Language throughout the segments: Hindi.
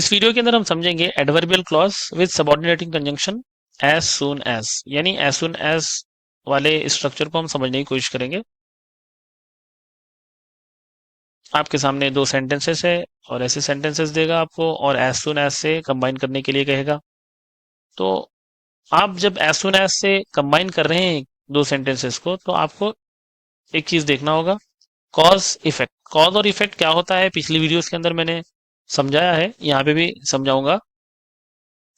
इस वीडियो के अंदर हम समझेंगे adverbial clause with subordinating conjunction as soon as, यानी एज सून एज वाले स्ट्रक्चर को हम समझने की कोशिश करेंगे। आपके सामने दो सेंटेंसेस है और ऐसे सेंटेंसेस देगा आपको और एज सून एज से कंबाइन करने के लिए कहेगा। तो आप जब एज सून एज से कंबाइन कर रहे हैं दो सेंटेंसेस को, तो आपको एक चीज देखना होगा, कॉज इफेक्ट। कॉज और इफेक्ट क्या होता है पिछली वीडियोस के अंदर मैंने समझाया है, यहाँ पे भी समझाऊंगा।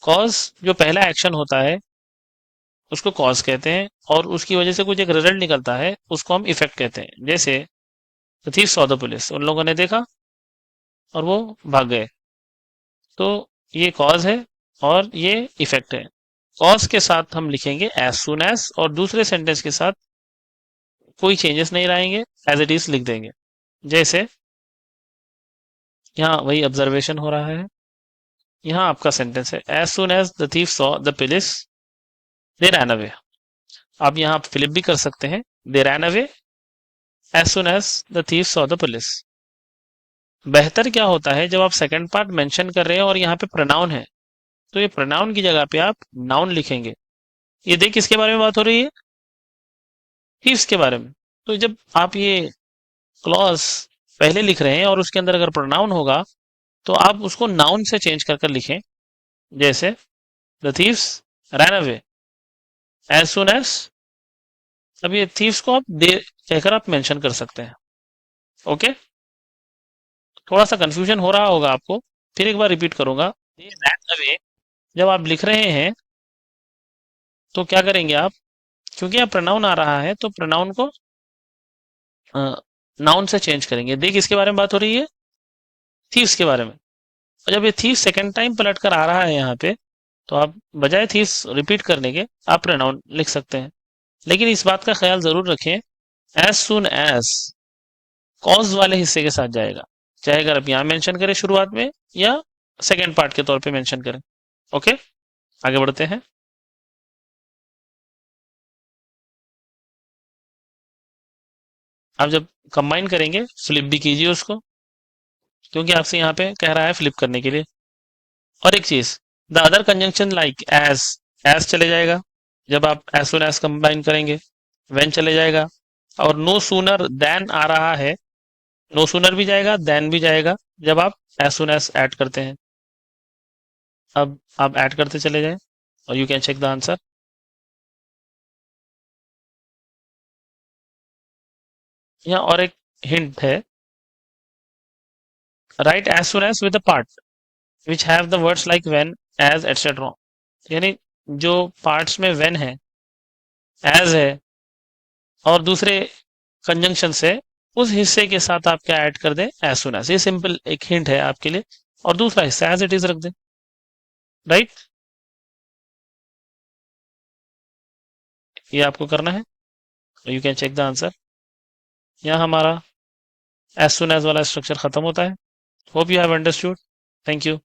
कॉज जो पहला एक्शन होता है उसको कॉज कहते हैं और उसकी वजह से कुछ एक रिजल्ट निकलता है उसको हम इफेक्ट कहते हैं। जैसे the thief saw the police, उन लोगों ने देखा और वो भाग गए। तो ये कॉज है और ये इफेक्ट है। कॉज के साथ हम लिखेंगे एज सुन एज और दूसरे सेंटेंस के साथ कोई चेंजेस नहीं लाएंगे, एज इट इज लिख देंगे। जैसे यहाँ वही ऑब्जर्वेशन हो रहा है, यहाँ आपका सेंटेंस है as soon as the thief saw the police they ran away. आप यहाँ फ्लिप भी कर सकते हैं, they ran away as soon as the thief saw the police. बेहतर क्या होता है जब आप सेकंड पार्ट मेंशन कर रहे हैं और यहाँ पे प्रोनाउन है, तो ये प्रोनाउन की जगह पे आप नाउन लिखेंगे। ये देख किसके बारे में बात हो रही है, थीव्स के बारे में। तो जब आप ये क्लॉज पहले लिख रहे हैं और उसके अंदर अगर प्रोनाउन होगा तो आप उसको नाउन से चेंज कर लिखें। जैसे the thieves ran away as soon as. अब ये थीव्स को आप दे कहकर आप मेंशन कर सकते हैं। ओके, थोड़ा सा कंफ्यूजन हो रहा होगा आपको, फिर एक बार रिपीट करूंगा। दे रैन अवे जब आप लिख रहे हैं तो क्या करेंगे आप, क्योंकि आप प्रोनाउन आ रहा है तो प्रोनाउन को नाउन से चेंज करेंगे। देख इसके बारे में बात हो रही है, थीव्स के बारे में। और जब ये थीव सेकंड टाइम पलट कर आ रहा है यहाँ पे, तो आप बजाय थीव्स रिपीट करने के आप प्रोनाउन लिख सकते हैं। लेकिन इस बात का ख्याल जरूर रखें, एज सुन एज कॉज वाले हिस्से के साथ जाएगा, चाहे अगर आप यहाँ मेंशन करें शुरुआत में या सेकेंड पार्ट के तौर पे मेंशन करें। ओके, आगे बढ़ते हैं। आप जब कंबाइन करेंगे फ्लिप भी कीजिए उसको, क्योंकि आपसे यहाँ पे कह रहा है फ्लिप करने के लिए। और एक चीज, the other conjunction like as चले जाएगा जब आप एज सुन एज कंबाइन करेंगे, वेन चले जाएगा, और नो सूनर देन आ रहा है, नो सूनर भी जाएगा देन भी जाएगा जब आप एज सुन एज ऐड करते हैं। अब आप ऐड करते चले जाएं और you can check the answer. यहाँ और एक हिंट है, right as soon as with the part which have the words like when as etcetera. यानी जो पार्ट्स में व्हेन है, एज है और दूसरे कंजंक्शन से, उस हिस्से के साथ आप क्या ऐड कर दें, एज सुन एज। ये सिंपल एक हिंट है आपके लिए। और दूसरा हिस्सा एज इट इज रख दें। राइट, ये आपको करना है। You can check the answer. यहाँ हमारा एज सुन एज वाला स्ट्रक्चर खत्म होता है। Hope you have understood. Thank you.